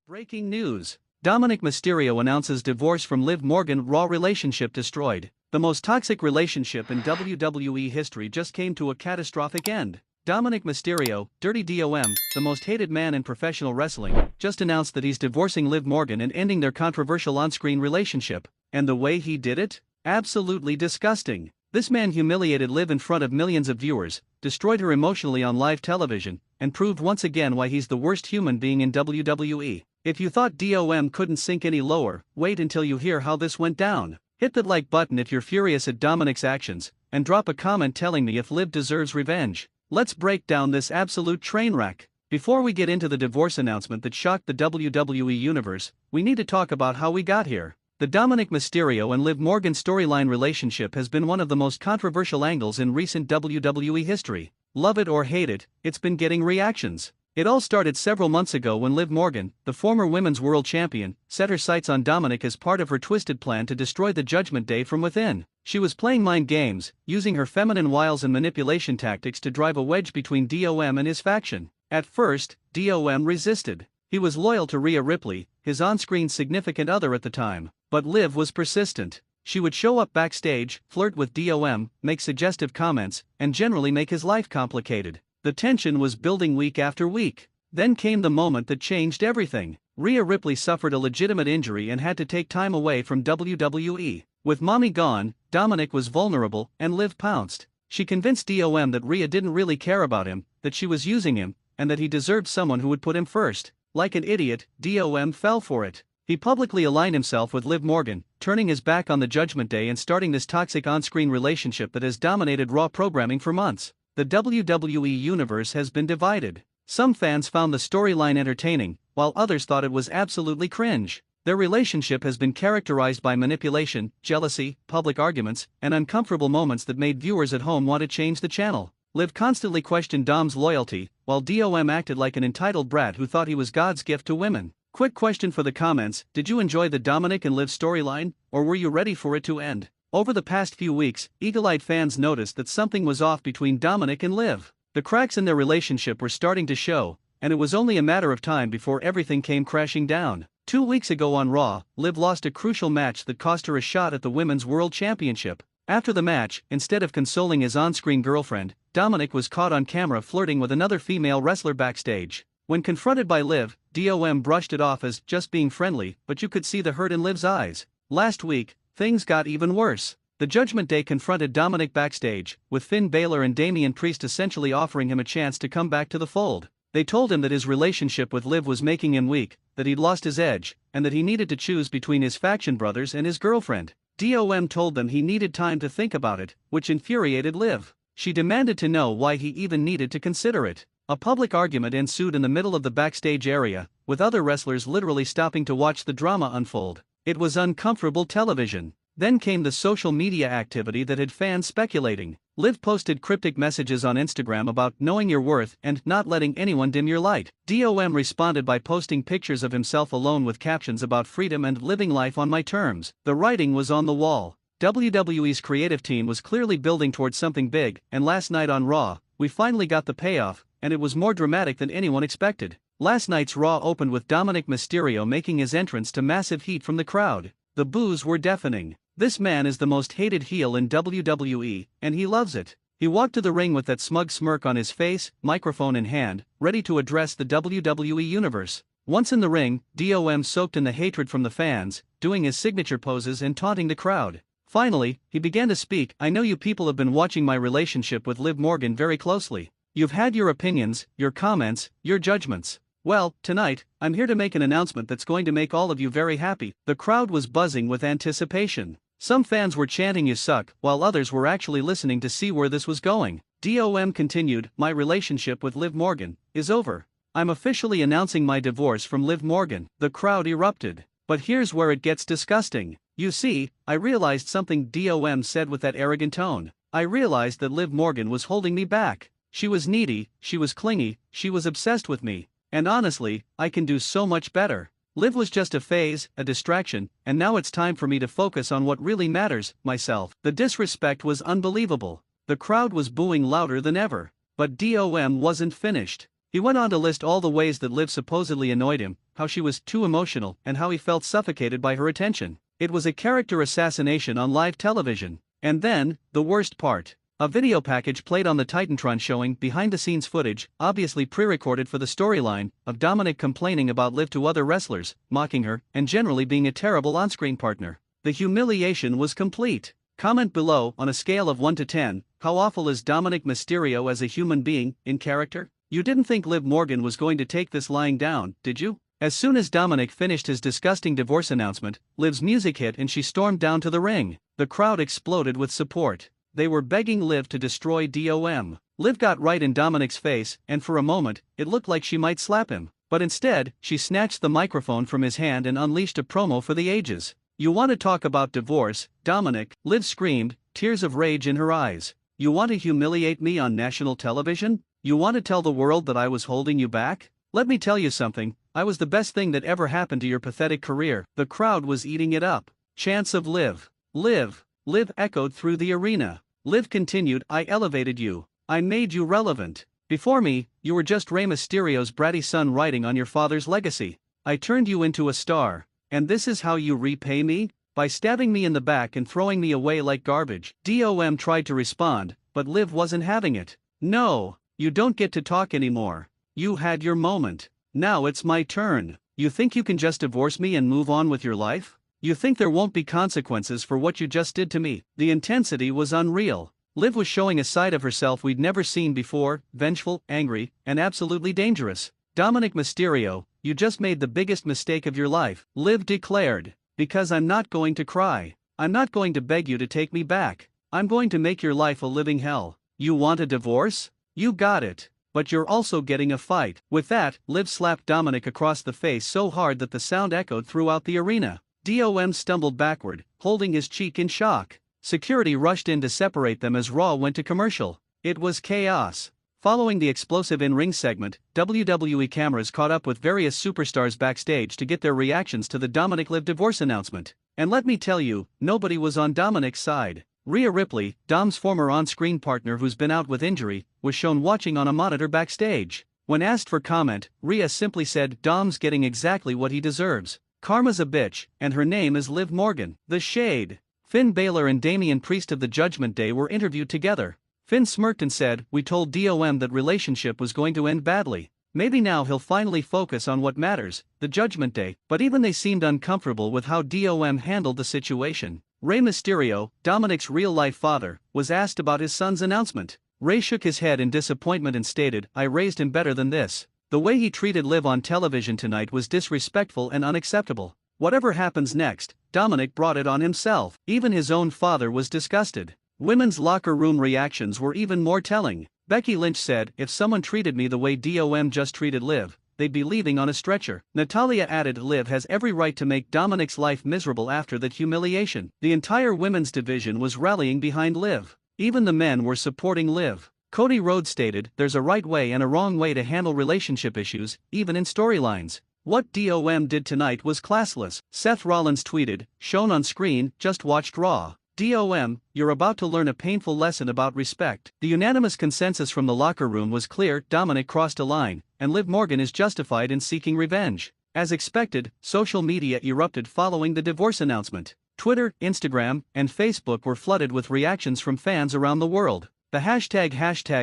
Breaking news. Dominik Mysterio announces divorce from Liv Morgan. Raw relationship destroyed. The most toxic relationship in WWE history just came to a catastrophic end. Dominik Mysterio, Dirty DOM, the most hated man in professional wrestling, just announced that he's divorcing Liv Morgan and ending their controversial on-screen relationship. And the way he did it? Absolutely disgusting. This man humiliated Liv in front of millions of viewers, destroyed her emotionally on live television, and proved once again why he's the worst human being in WWE. If you thought DOM couldn't sink any lower, wait until you hear how this went down. Hit that like button if you're furious at Dominik's actions, and drop a comment telling me if Liv deserves revenge. Let's break down this absolute train wreck. Before we get into the divorce announcement that shocked the WWE universe, we need to talk about how we got here. The Dominik Mysterio and Liv Morgan storyline relationship has been one of the most controversial angles in recent WWE history. Love it or hate it, it's been getting reactions. It all started several months ago when Liv Morgan, the former women's world champion, set her sights on Dominik as part of her twisted plan to destroy the Judgment Day from within. She was playing mind games, using her feminine wiles and manipulation tactics to drive a wedge between DOM and his faction. At first, DOM resisted. He was loyal to Rhea Ripley, his on-screen significant other at the time. But Liv was persistent. She would show up backstage, flirt with DOM, make suggestive comments, and generally make his life complicated. The tension was building week after week. Then came the moment that changed everything. Rhea Ripley suffered a legitimate injury and had to take time away from WWE. With Mommy gone, Dominik was vulnerable, and Liv pounced. She convinced DOM that Rhea didn't really care about him, that she was using him, and that he deserved someone who would put him first. Like an idiot, DOM fell for it. He publicly aligned himself with Liv Morgan, turning his back on the Judgment Day and starting this toxic on-screen relationship that has dominated Raw programming for months. The WWE universe has been divided. Some fans found the storyline entertaining, while others thought it was absolutely cringe. Their relationship has been characterized by manipulation, jealousy, public arguments, and uncomfortable moments that made viewers at home want to change the channel. Liv constantly questioned Dom's loyalty, while DOM acted like an entitled brat who thought he was God's gift to women. Quick question for the comments: did you enjoy the Dominik and Liv storyline, or were you ready for it to end? Over the past few weeks, eagle-eyed fans noticed that something was off between Dominik and Liv. The cracks in their relationship were starting to show, and it was only a matter of time before everything came crashing down. 2 weeks ago on Raw, Liv lost a crucial match that cost her a shot at the Women's World Championship. After the match, instead of consoling his on-screen girlfriend, Dominik was caught on camera flirting with another female wrestler backstage. When confronted by Liv, DOM brushed it off as just being friendly, but you could see the hurt in Liv's eyes. Last week, things got even worse. The Judgment Day confronted Dominik backstage, with Finn Balor and Damian Priest essentially offering him a chance to come back to the fold. They told him that his relationship with Liv was making him weak, that he'd lost his edge, and that he needed to choose between his faction brothers and his girlfriend. DOM told them he needed time to think about it, which infuriated Liv. She demanded to know why he even needed to consider it. A public argument ensued in the middle of the backstage area, with other wrestlers literally stopping to watch the drama unfold. It was uncomfortable television. Then came the social media activity that had fans speculating. Liv posted cryptic messages on Instagram about knowing your worth and not letting anyone dim your light. DOM responded by posting pictures of himself alone with captions about freedom and living life on my terms. The writing was on the wall. WWE's creative team was clearly building towards something big, and last night on Raw, we finally got the payoff, and it was more dramatic than anyone expected. Last night's Raw opened with Dominik Mysterio making his entrance to massive heat from the crowd. The boos were deafening. This man is the most hated heel in WWE, and he loves it. He walked to the ring with that smug smirk on his face, microphone in hand, ready to address the WWE universe. Once in the ring, DOM soaked in the hatred from the fans, doing his signature poses and taunting the crowd. Finally, he began to speak. I know you people have been watching my relationship with Liv Morgan very closely. You've had your opinions, your comments, your judgments. Well, tonight, I'm here to make an announcement that's going to make all of you very happy. The crowd was buzzing with anticipation. Some fans were chanting "you suck," while others were actually listening to see where this was going. DOM continued, my relationship with Liv Morgan is over. I'm officially announcing my divorce from Liv Morgan. The crowd erupted. But here's where it gets disgusting. You see, I realized something, DOM said with that arrogant tone. I realized that Liv Morgan was holding me back. She was needy, she was clingy, she was obsessed with me. And honestly, I can do so much better. Liv was just a phase, a distraction, and now it's time for me to focus on what really matters, myself. The disrespect was unbelievable. The crowd was booing louder than ever. But DOM wasn't finished. He went on to list all the ways that Liv supposedly annoyed him, how she was too emotional, and how he felt suffocated by her attention. It was a character assassination on live television. And then, the worst part. A video package played on the Titantron showing behind-the-scenes footage, obviously pre-recorded for the storyline, of Dominik complaining about Liv to other wrestlers, mocking her, and generally being a terrible on-screen partner. The humiliation was complete. Comment below, on a scale of 1 to 10, how awful is Dominik Mysterio as a human being, in character? You didn't think Liv Morgan was going to take this lying down, did you? As soon as Dominik finished his disgusting divorce announcement, Liv's music hit and she stormed down to the ring. The crowd exploded with support. They were begging Liv to destroy Dom. Liv got right in Dominik's face, and for a moment, it looked like she might slap him. But instead, she snatched the microphone from his hand and unleashed a promo for the ages. "You want to talk about divorce, Dominik?" Liv screamed, tears of rage in her eyes. "You want to humiliate me on national television? You want to tell the world that I was holding you back? Let me tell you something, I was the best thing that ever happened to your pathetic career." The crowd was eating it up. Chants of Liv. Liv. Liv echoed through the arena. Liv continued, "I elevated you. I made you relevant. Before me, you were just Rey Mysterio's bratty son riding on your father's legacy. I turned you into a star. And this is how you repay me? By stabbing me in the back and throwing me away like garbage." Dom tried to respond, but Liv wasn't having it. "No, you don't get to talk anymore. You had your moment. Now it's my turn. You think you can just divorce me and move on with your life? You think there won't be consequences for what you just did to me?" The intensity was unreal. Liv was showing a side of herself we'd never seen before, vengeful, angry, and absolutely dangerous. "Dominik Mysterio, you just made the biggest mistake of your life," Liv declared. "Because I'm not going to cry. I'm not going to beg you to take me back. I'm going to make your life a living hell. You want a divorce? You got it. But you're also getting a fight." With that, Liv slapped Dominik across the face so hard that the sound echoed throughout the arena. Dom stumbled backward, holding his cheek in shock. Security rushed in to separate them as Raw went to commercial. It was chaos. Following the explosive in-ring segment, WWE cameras caught up with various superstars backstage to get their reactions to the Dominik Liv divorce announcement. And let me tell you, nobody was on Dominik's side. Rhea Ripley, Dom's former on-screen partner who's been out with injury, was shown watching on a monitor backstage. When asked for comment, Rhea simply said, "Dom's getting exactly what he deserves. Karma's a bitch, and her name is Liv Morgan." The shade. Finn Balor and Damian Priest of the Judgment Day were interviewed together. Finn smirked and said, "We told Dom that relationship was going to end badly. Maybe now he'll finally focus on what matters, the Judgment Day." But even they seemed uncomfortable with how Dom handled the situation. Rey Mysterio, Dominik's real-life father, was asked about his son's announcement. Rey shook his head in disappointment and stated, "I raised him better than this. The way he treated Liv on television tonight was disrespectful and unacceptable. Whatever happens next, Dominik brought it on himself." Even his own father was disgusted. Women's locker room reactions were even more telling. Becky Lynch said, "If someone treated me the way Dom just treated Liv, they'd be leaving on a stretcher." Natalya added, "Liv has every right to make Dominik's life miserable after that humiliation." The entire women's division was rallying behind Liv. Even the men were supporting Liv. Cody Rhodes stated, "There's a right way and a wrong way to handle relationship issues, even in storylines. What Dom did tonight was classless." Seth Rollins tweeted, "Shown on screen, just watched Raw. Dom, you're about to learn a painful lesson about respect." The unanimous consensus from the locker room was clear: Dominik crossed a line, and Liv Morgan is justified in seeking revenge. As expected, social media erupted following the divorce announcement. Twitter, Instagram, and Facebook were flooded with reactions from fans around the world. The hashtag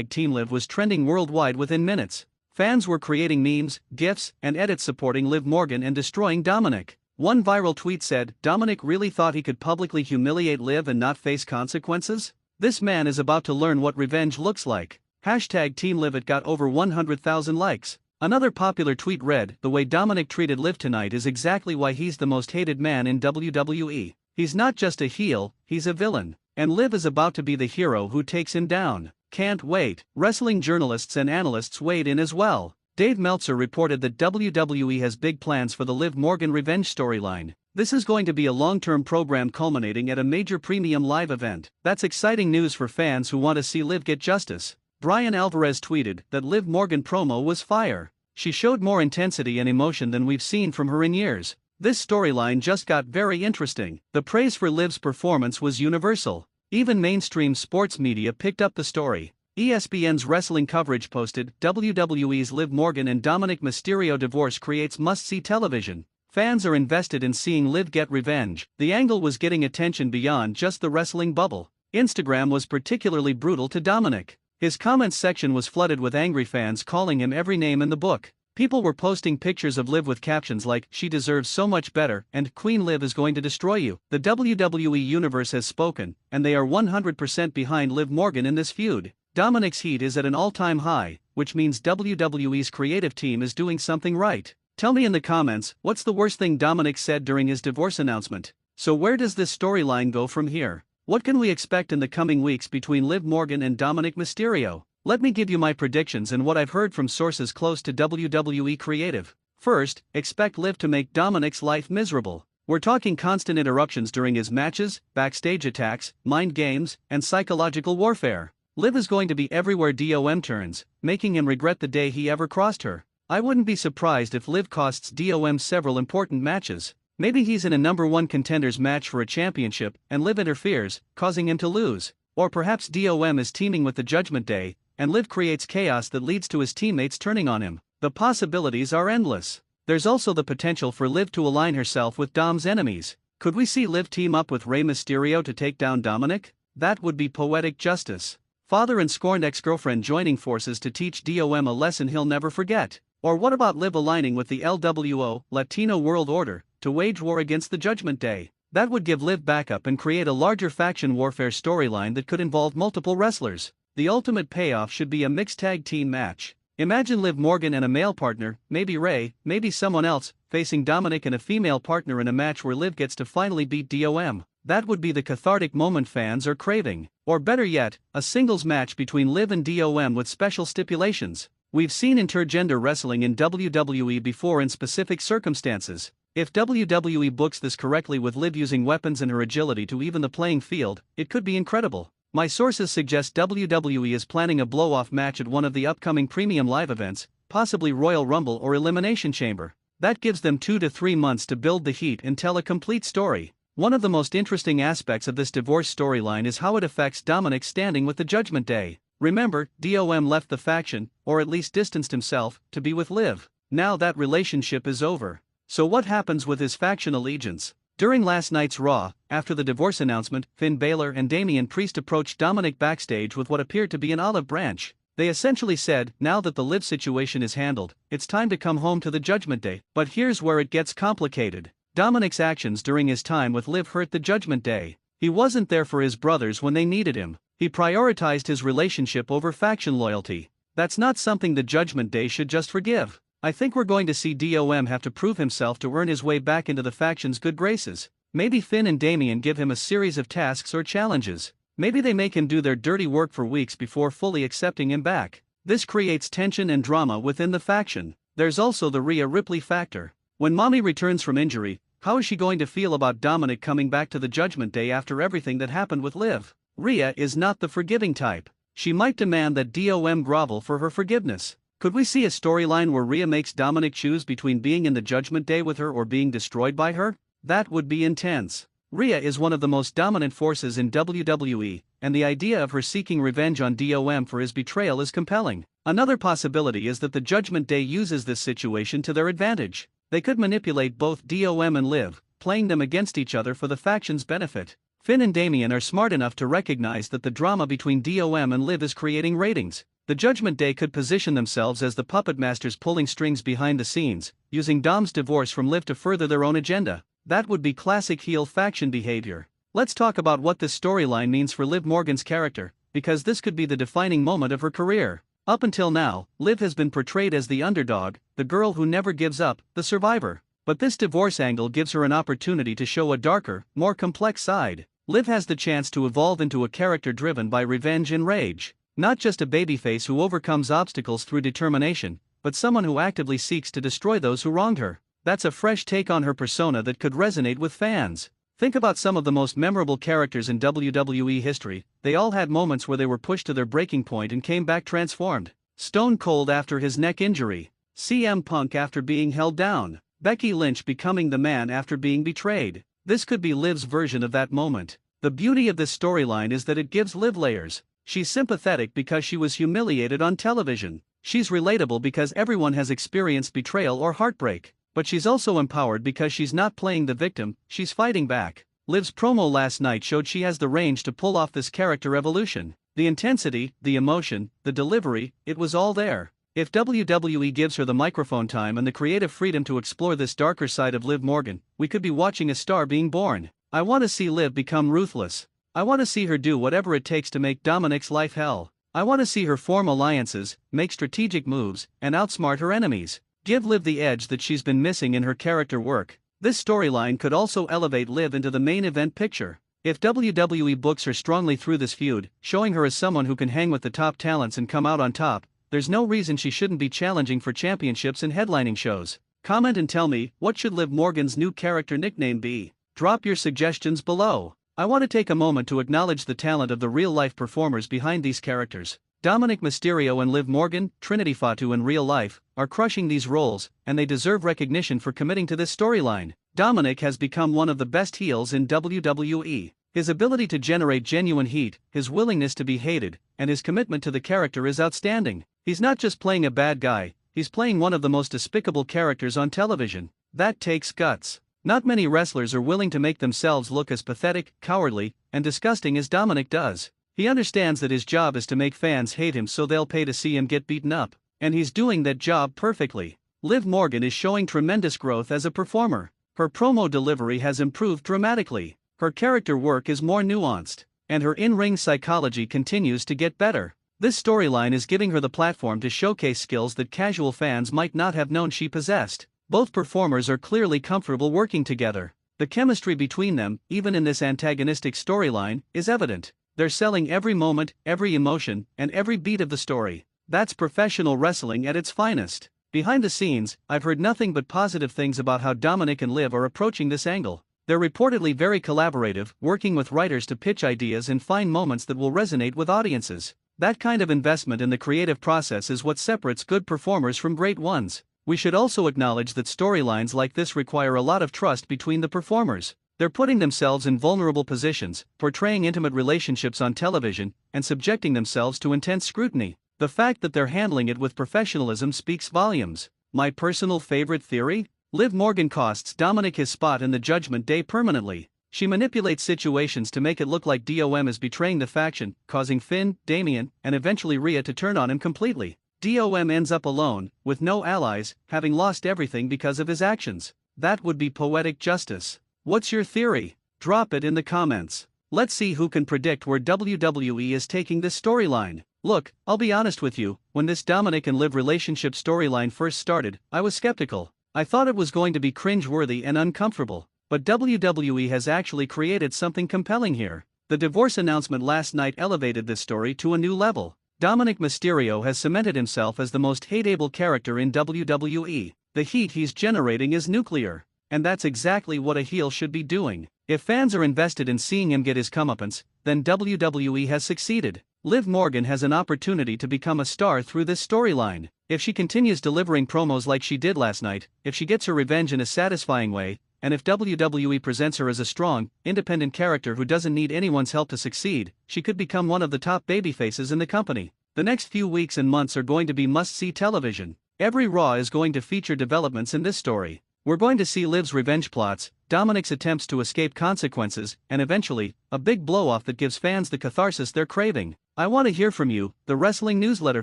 #TeamLiv was trending worldwide within minutes. Fans were creating memes, GIFs, and edits supporting Liv Morgan and destroying Dominik. One viral tweet said, "Dominik really thought he could publicly humiliate Liv and not face consequences? This man is about to learn what revenge looks like." #TeamLiv. It got over 100,000 likes. Another popular tweet read, "The way Dominik treated Liv tonight is exactly why he's the most hated man in WWE. He's not just a heel, he's a villain. And Liv is about to be the hero who takes him down. Can't wait." Wrestling journalists and analysts weighed in as well. Dave Meltzer reported that WWE has big plans for the Liv Morgan revenge storyline. This is going to be a long-term program culminating at a major premium live event. That's exciting news for fans who want to see Liv get justice. Brian Alvarez tweeted that Liv Morgan promo was fire. "She showed more intensity and emotion than we've seen from her in years. This storyline just got very interesting." The praise for Liv's performance was universal. Even mainstream sports media picked up the story. ESPN's wrestling coverage posted, WWE's Liv Morgan and Dominik Mysterio divorce creates must-see television. Fans are invested in seeing Liv get revenge. The angle was getting attention beyond just the wrestling bubble. Instagram was particularly brutal to Dominik. His comments section was flooded with angry fans calling him every name in the book. People were posting pictures of Liv with captions like, "She deserves so much better," and "Queen Liv is going to destroy you." The WWE Universe has spoken, and they are 100% behind Liv Morgan in this feud. Dominik's heat is at an all-time high, which means WWE's creative team is doing something right. Tell me in the comments, what's the worst thing Dominik said during his divorce announcement? So where does this storyline go from here? What can we expect in the coming weeks between Liv Morgan and Dominik Mysterio? Let me give you my predictions and what I've heard from sources close to WWE creative. First, expect Liv to make Dominik's life miserable. We're talking constant interruptions during his matches, backstage attacks, mind games, and psychological warfare. Liv is going to be everywhere DOM turns, making him regret the day he ever crossed her. I wouldn't be surprised if Liv costs DOM several important matches. Maybe he's in a #1 contenders match for a championship, and Liv interferes, causing him to lose. Or perhaps DOM is teaming with the Judgment Day, and Liv creates chaos that leads to his teammates turning on him. The possibilities are endless. There's also the potential for Liv to align herself with Dom's enemies. Could we see Liv team up with Rey Mysterio to take down Dominik? That would be poetic justice. Father and scorned ex-girlfriend joining forces to teach DOM a lesson he'll never forget. Or what about Liv aligning with the LWO, Latino World Order, to wage war against the Judgment Day? That would give Liv backup and create a larger faction warfare storyline that could involve multiple wrestlers. The ultimate payoff should be a mixed tag team match. Imagine Liv Morgan and a male partner, maybe Rey, maybe someone else, facing Dominik and a female partner in a match where Liv gets to finally beat DOM. That would be the cathartic moment fans are craving. Or better yet, a singles match between Liv and DOM with special stipulations. We've seen intergender wrestling in WWE before in specific circumstances. If WWE books this correctly with Liv using weapons and her agility to even the playing field, it could be incredible. My sources suggest WWE is planning a blow-off match at one of the upcoming premium live events, possibly Royal Rumble or Elimination Chamber. That gives them 2 to 3 months to build the heat and tell a complete story. One of the most interesting aspects of this divorce storyline is how it affects Dominik's standing with the Judgment Day. Remember, DOM left the faction, or at least distanced himself, to be with Liv. Now that relationship is over. So what happens with his faction allegiance? During last night's Raw, after the divorce announcement, Finn Balor and Damian Priest approached Dominik backstage with what appeared to be an olive branch. They essentially said, now that the Liv situation is handled, it's time to come home to the Judgment Day. But here's where it gets complicated. Dominik's actions during his time with Liv hurt the Judgment Day. He wasn't there for his brothers when they needed him. He prioritized his relationship over faction loyalty. That's not something the Judgment Day should just forgive. I think we're going to see DOM have to prove himself to earn his way back into the faction's good graces. Maybe Finn and Damian give him a series of tasks or challenges. Maybe they make him do their dirty work for weeks before fully accepting him back. This creates tension and drama within the faction. There's also the Rhea Ripley factor. When Mommy returns from injury, how is she going to feel about Dominik coming back to the Judgment Day after everything that happened with Liv? Rhea is not the forgiving type. She might demand that DOM grovel for her forgiveness. Could we see a storyline where Rhea makes Dominik choose between being in the Judgment Day with her or being destroyed by her? That would be intense. Rhea is one of the most dominant forces in WWE, and the idea of her seeking revenge on DOM for his betrayal is compelling. Another possibility is that the Judgment Day uses this situation to their advantage. They could manipulate both DOM and Liv, playing them against each other for the faction's benefit. Finn and Damian are smart enough to recognize that the drama between DOM and Liv is creating ratings. The Judgment Day could position themselves as the puppet masters pulling strings behind the scenes, using Dom's divorce from Liv to further their own agenda. That would be classic heel faction behavior. Let's talk about what this storyline means for Liv Morgan's character, because this could be the defining moment of her career. Up until now, Liv has been portrayed as the underdog, the girl who never gives up, the survivor. But this divorce angle gives her an opportunity to show a darker, more complex side. Liv has the chance to evolve into a character driven by revenge and rage. Not just a babyface who overcomes obstacles through determination, but someone who actively seeks to destroy those who wronged her. That's a fresh take on her persona that could resonate with fans. Think about some of the most memorable characters in WWE history. They all had moments where they were pushed to their breaking point and came back transformed. Stone Cold after his neck injury. CM Punk after being held down. Becky Lynch becoming the man after being betrayed. This could be Liv's version of that moment. The beauty of this storyline is that it gives Liv layers. She's sympathetic because she was humiliated on television. She's relatable because everyone has experienced betrayal or heartbreak. But she's also empowered because she's not playing the victim, she's fighting back. Liv's promo last night showed she has the range to pull off this character evolution. The intensity, the emotion, the delivery, it was all there. If WWE gives her the microphone time and the creative freedom to explore this darker side of Liv Morgan, we could be watching a star being born. I want to see Liv become ruthless. I want to see her do whatever it takes to make Dominik's life hell. I want to see her form alliances, make strategic moves, and outsmart her enemies. Give Liv the edge that she's been missing in her character work. This storyline could also elevate Liv into the main event picture. If WWE books her strongly through this feud, showing her as someone who can hang with the top talents and come out on top, there's no reason she shouldn't be challenging for championships and headlining shows. Comment and tell me, what should Liv Morgan's new character nickname be? Drop your suggestions below. I want to take a moment to acknowledge the talent of the real-life performers behind these characters. Dominik Mysterio and Liv Morgan, Trinity Fatu in real life, are crushing these roles, and they deserve recognition for committing to this storyline. Dominik has become one of the best heels in WWE. His ability to generate genuine heat, his willingness to be hated, and his commitment to the character is outstanding. He's not just playing a bad guy, he's playing one of the most despicable characters on television. That takes guts. Not many wrestlers are willing to make themselves look as pathetic, cowardly, and disgusting as Dominik does. He understands that his job is to make fans hate him so they'll pay to see him get beaten up, and he's doing that job perfectly. Liv Morgan is showing tremendous growth as a performer. Her promo delivery has improved dramatically, her character work is more nuanced, and her in-ring psychology continues to get better. This storyline is giving her the platform to showcase skills that casual fans might not have known she possessed. Both performers are clearly comfortable working together. The chemistry between them, even in this antagonistic storyline, is evident. They're selling every moment, every emotion, and every beat of the story. That's professional wrestling at its finest. Behind the scenes, I've heard nothing but positive things about how Dominik and Liv are approaching this angle. They're reportedly very collaborative, working with writers to pitch ideas and find moments that will resonate with audiences. That kind of investment in the creative process is what separates good performers from great ones. We should also acknowledge that storylines like this require a lot of trust between the performers. They're putting themselves in vulnerable positions, portraying intimate relationships on television, and subjecting themselves to intense scrutiny. The fact that they're handling it with professionalism speaks volumes. My personal favorite theory? Liv Morgan costs Dominik his spot in the Judgment Day permanently. She manipulates situations to make it look like DOM is betraying the faction, causing Finn, Damian, and eventually Rhea to turn on him completely. DOM ends up alone, with no allies, having lost everything because of his actions. That would be poetic justice. What's your theory? Drop it in the comments. Let's see who can predict where WWE is taking this storyline. Look, I'll be honest with you, when this Dominik and Liv relationship storyline first started, I was skeptical. I thought it was going to be cringe-worthy and uncomfortable. But WWE has actually created something compelling here. The divorce announcement last night elevated this story to a new level. Dominik Mysterio has cemented himself as the most hateable character in WWE. The heat he's generating is nuclear. And that's exactly what a heel should be doing. If fans are invested in seeing him get his comeuppance, then WWE has succeeded. Liv Morgan has an opportunity to become a star through this storyline. If she continues delivering promos like she did last night, if she gets her revenge in a satisfying way, and if WWE presents her as a strong, independent character who doesn't need anyone's help to succeed, she could become one of the top babyfaces in the company. The next few weeks and months are going to be must-see television. Every Raw is going to feature developments in this story. We're going to see Liv's revenge plots, Dominik's attempts to escape consequences, and eventually, a big blow-off that gives fans the catharsis they're craving. I want to hear from you, the Wrestling Newsletter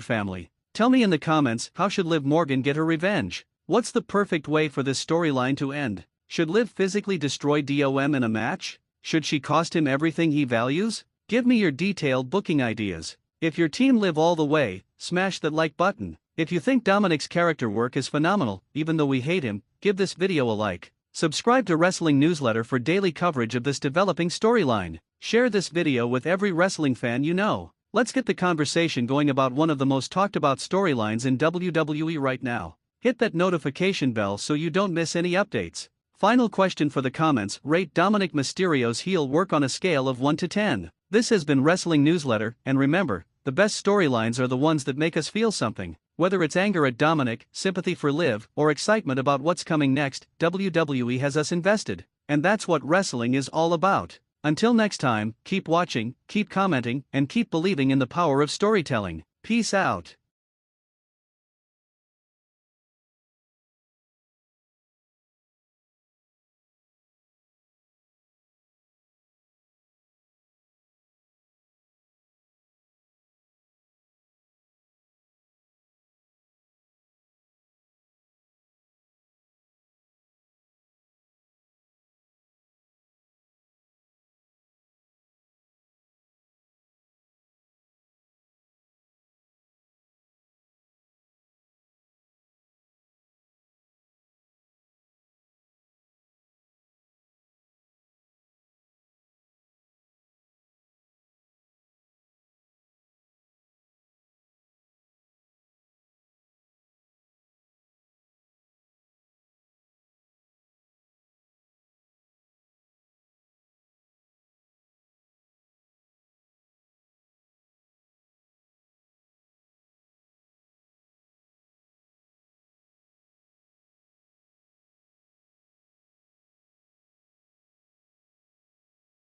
family. Tell me in the comments, how should Liv Morgan get her revenge? What's the perfect way for this storyline to end? Should Liv physically destroy DOM in a match? Should she cost him everything he values? Give me your detailed booking ideas. If your team Liv all the way, smash that like button. If you think Dominik's character work is phenomenal, even though we hate him, give this video a like. Subscribe to Wrestling Newsletter for daily coverage of this developing storyline. Share this video with every wrestling fan you know. Let's get the conversation going about one of the most talked about storylines in WWE right now. Hit that notification bell so you don't miss any updates. Final question for the comments, rate Dominik Mysterio's heel work on a scale of 1 to 10. This has been Wrestling Newsletter, and remember, the best storylines are the ones that make us feel something. Whether it's anger at Dominik, sympathy for Liv, or excitement about what's coming next, WWE has us invested. And that's what wrestling is all about. Until next time, keep watching, keep commenting, and keep believing in the power of storytelling. Peace out.